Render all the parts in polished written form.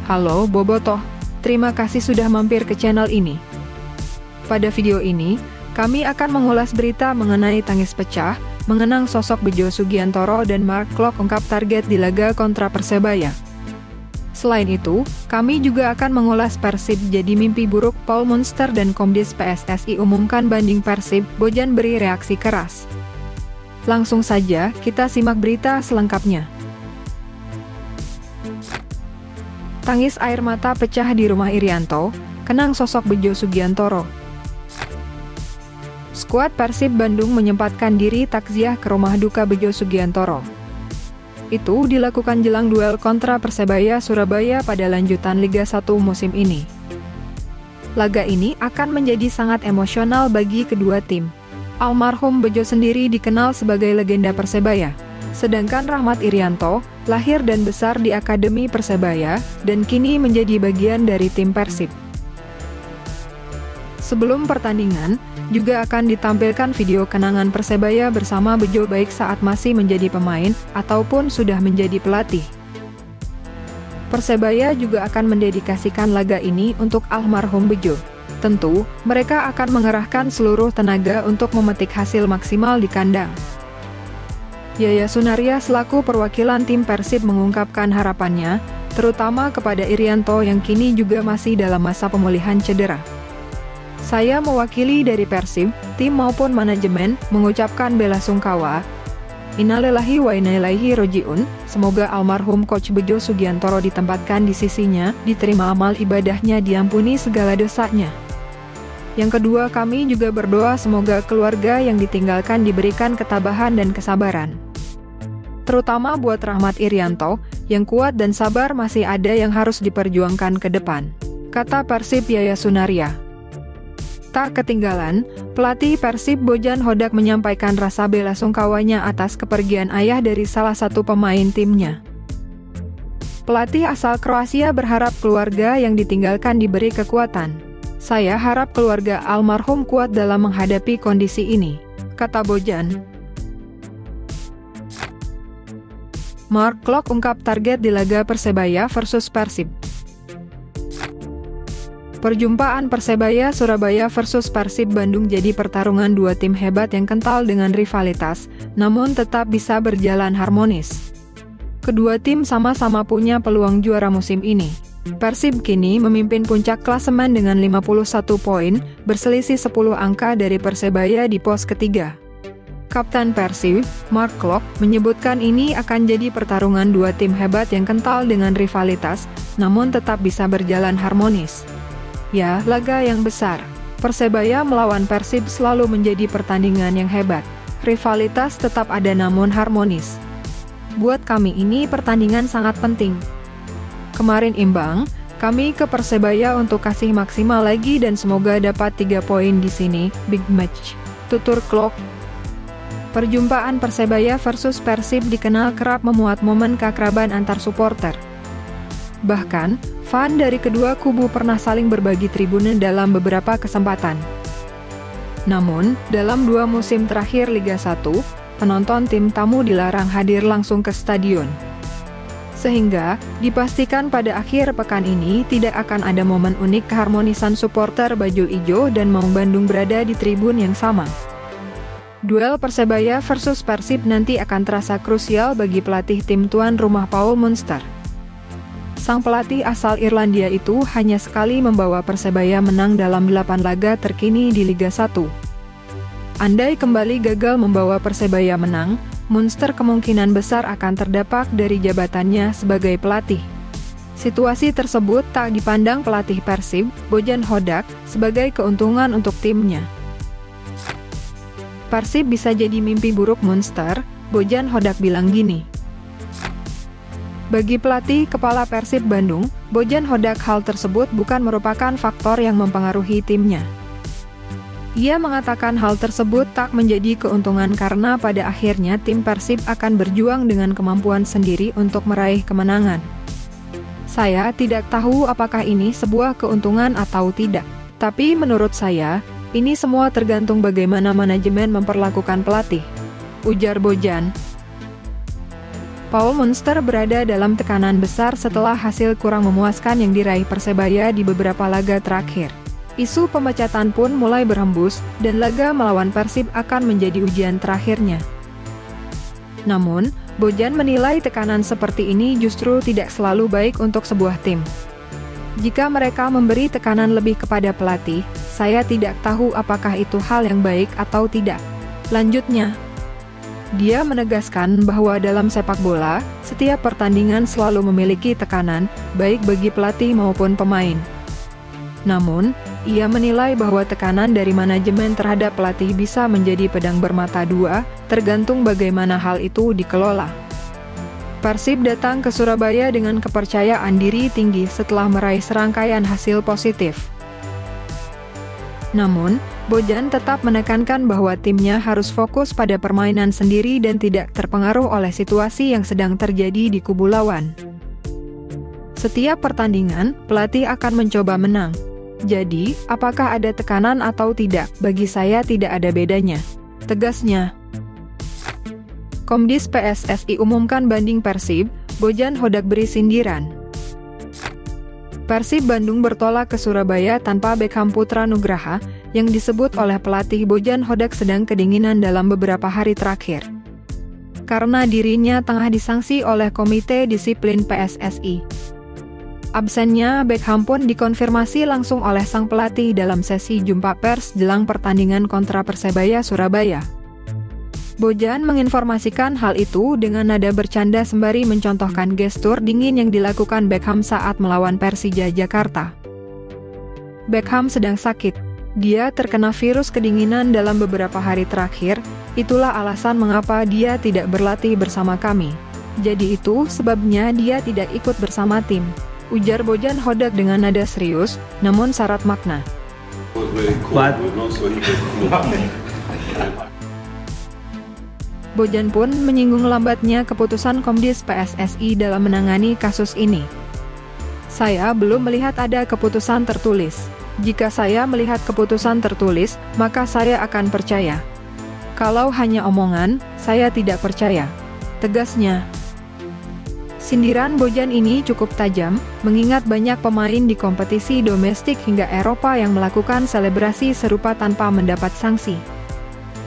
Halo Bobotoh, terima kasih sudah mampir ke channel ini. Pada video ini, kami akan mengulas berita mengenai tangis pecah, mengenang sosok Bejo Sugiantoro dan Mark Klok ungkap target di laga kontra Persebaya. Selain itu, kami juga akan mengulas Persib jadi mimpi buruk Paul Munster dan Komdis PSSI umumkan banding Persib, Bojan beri reaksi keras. Langsung saja, kita simak berita selengkapnya. Tangis air mata pecah di rumah Irianto, kenang sosok Bejo Sugiantoro. Skuad Persib Bandung menyempatkan diri takziah ke rumah duka Bejo Sugiantoro. Itu dilakukan jelang duel kontra Persebaya Surabaya pada lanjutan Liga 1 musim ini. Laga ini akan menjadi sangat emosional bagi kedua tim. Almarhum Bejo sendiri dikenal sebagai legenda Persebaya, sedangkan Rahmat Irianto lahir dan besar di Akademi Persebaya dan kini menjadi bagian dari tim Persib. Sebelum pertandingan, juga akan ditampilkan video kenangan Persebaya bersama Bejo baik saat masih menjadi pemain ataupun sudah menjadi pelatih. Persebaya juga akan mendedikasikan laga ini untuk almarhum Bejo. Tentu, mereka akan mengerahkan seluruh tenaga untuk memetik hasil maksimal di kandang. Yaya Sunaria selaku perwakilan tim Persib mengungkapkan harapannya, terutama kepada Irianto yang kini juga masih dalam masa pemulihan cedera. Saya mewakili dari Persib, tim maupun manajemen, mengucapkan bela sungkawa. Innalillahi wa inna ilaihi roji'un, semoga almarhum Coach Bejo Sugiantoro ditempatkan di sisinya, diterima amal ibadahnya, diampuni segala dosanya. Yang kedua, kami juga berdoa semoga keluarga yang ditinggalkan diberikan ketabahan dan kesabaran. Terutama buat Rahmat Irianto, yang kuat dan sabar masih ada yang harus diperjuangkan ke depan, kata Persib Yaya Sunaria. Tak ketinggalan, pelatih Persib Bojan Hodak menyampaikan rasa bela sungkawanya atas kepergian ayah dari salah satu pemain timnya. Pelatih asal Kroasia berharap keluarga yang ditinggalkan diberi kekuatan. Saya harap keluarga almarhum kuat dalam menghadapi kondisi ini, kata Bojan. Mark Klok ungkap target di laga Persebaya versus Persib. Perjumpaan Persebaya Surabaya versus Persib Bandung jadi pertarungan dua tim hebat yang kental dengan rivalitas, namun tetap bisa berjalan harmonis. Kedua tim sama-sama punya peluang juara musim ini. Persib kini memimpin puncak klasemen dengan 51 poin, berselisih 10 angka dari Persebaya di pos ketiga. Kapten Persib, Mark Klok, menyebutkan ini akan jadi pertarungan dua tim hebat yang kental dengan rivalitas, namun tetap bisa berjalan harmonis. Ya, laga yang besar. Persebaya melawan Persib selalu menjadi pertandingan yang hebat. Rivalitas tetap ada namun harmonis. Buat kami ini pertandingan sangat penting. Kemarin imbang, kami ke Persebaya untuk kasih maksimal lagi dan semoga dapat 3 poin di sini, big match, tutur Klok. Perjumpaan Persebaya versus Persib dikenal kerap memuat momen keakraban antar supporter. Bahkan, fan dari kedua kubu pernah saling berbagi tribune dalam beberapa kesempatan. Namun, dalam 2 musim terakhir Liga 1, penonton tim tamu dilarang hadir langsung ke stadion. Sehingga, dipastikan pada akhir pekan ini tidak akan ada momen unik keharmonisan supporter Bajul Ijo dan Maung Bandung berada di tribun yang sama. Duel Persebaya versus Persib nanti akan terasa krusial bagi pelatih tim tuan rumah Paul Munster. Sang pelatih asal Irlandia itu hanya sekali membawa Persebaya menang dalam 8 laga terkini di Liga 1. Andai kembali gagal membawa Persebaya menang, Munster kemungkinan besar akan terdepak dari jabatannya sebagai pelatih. Situasi tersebut tak dipandang pelatih Persib, Bojan Hodak, sebagai keuntungan untuk timnya. Persib bisa jadi mimpi buruk Munster, Bojan Hodak bilang gini. Bagi pelatih kepala Persib Bandung, Bojan Hodak hal tersebut bukan merupakan faktor yang mempengaruhi timnya. Ia mengatakan hal tersebut tak menjadi keuntungan karena pada akhirnya tim Persib akan berjuang dengan kemampuan sendiri untuk meraih kemenangan. Saya tidak tahu apakah ini sebuah keuntungan atau tidak, tapi menurut saya, ini semua tergantung bagaimana manajemen memperlakukan pelatih, ujar Bojan. Paul Munster berada dalam tekanan besar setelah hasil kurang memuaskan yang diraih Persebaya di beberapa laga terakhir. Isu pemecatan pun mulai berhembus, dan laga melawan Persib akan menjadi ujian terakhirnya. Namun, Bojan menilai tekanan seperti ini justru tidak selalu baik untuk sebuah tim. Jika mereka memberi tekanan lebih kepada pelatih, saya tidak tahu apakah itu hal yang baik atau tidak. Lanjutnya, dia menegaskan bahwa dalam sepak bola, setiap pertandingan selalu memiliki tekanan, baik bagi pelatih maupun pemain. Namun, ia menilai bahwa tekanan dari manajemen terhadap pelatih bisa menjadi pedang bermata dua, tergantung bagaimana hal itu dikelola. Persib datang ke Surabaya dengan kepercayaan diri tinggi setelah meraih serangkaian hasil positif. Namun, Bojan tetap menekankan bahwa timnya harus fokus pada permainan sendiri dan tidak terpengaruh oleh situasi yang sedang terjadi di kubu lawan. Setiap pertandingan, pelatih akan mencoba menang. Jadi, apakah ada tekanan atau tidak, bagi saya tidak ada bedanya, tegasnya. Komdis PSSI umumkan banding Persib, Bojan Hodak beri sindiran. Persib Bandung bertolak ke Surabaya tanpa Beckham Putra Nugraha, yang disebut oleh pelatih Bojan Hodak sedang kedinginan dalam beberapa hari terakhir. Karena dirinya tengah disangsi oleh Komite Disiplin PSSI. Absennya Beckham pun dikonfirmasi langsung oleh sang pelatih dalam sesi jumpa pers jelang pertandingan kontra Persebaya Surabaya. Bojan menginformasikan hal itu dengan nada bercanda sembari mencontohkan gestur dingin yang dilakukan Beckham saat melawan Persija Jakarta. Beckham sedang sakit. Dia terkena virus kedinginan dalam beberapa hari terakhir, itulah alasan mengapa dia tidak berlatih bersama kami. Jadi itu sebabnya dia tidak ikut bersama tim, ujar Bojan Hodak dengan nada serius, namun syarat makna. Bojan pun menyinggung lambatnya keputusan Komdis PSSI dalam menangani kasus ini. Saya belum melihat ada keputusan tertulis. Jika saya melihat keputusan tertulis, maka saya akan percaya. Kalau hanya omongan, saya tidak percaya, tegasnya. Sindiran Bojan ini cukup tajam, mengingat banyak pemain di kompetisi domestik hingga Eropa yang melakukan selebrasi serupa tanpa mendapat sanksi.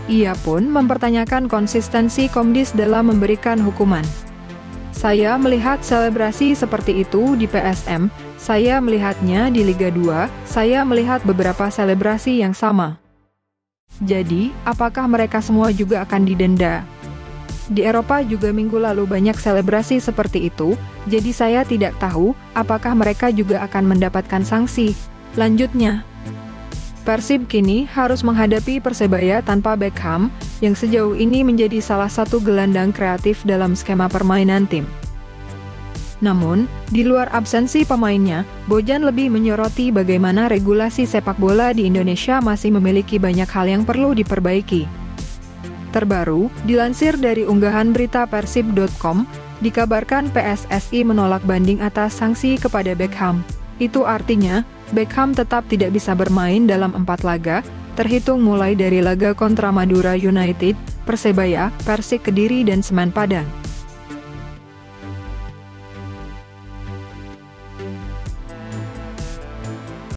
Ia pun mempertanyakan konsistensi Komdis dalam memberikan hukuman. Saya melihat selebrasi seperti itu di PSM, saya melihatnya di Liga 2, saya melihat beberapa selebrasi yang sama. Jadi, apakah mereka semua juga akan didenda? Di Eropa juga minggu lalu banyak selebrasi seperti itu, jadi saya tidak tahu apakah mereka juga akan mendapatkan sanksi. Lanjutnya, Persib kini harus menghadapi Persebaya tanpa Beckham, yang sejauh ini menjadi salah satu gelandang kreatif dalam skema permainan tim. Namun, di luar absensi pemainnya, Bojan lebih menyoroti bagaimana regulasi sepak bola di Indonesia masih memiliki banyak hal yang perlu diperbaiki. Terbaru, dilansir dari unggahan berita persib.com, dikabarkan PSSI menolak banding atas sanksi kepada Beckham. Itu artinya, Beckham tetap tidak bisa bermain dalam 4 laga, terhitung mulai dari laga kontra Madura United, Persebaya, Persik Kediri dan Semen Padang.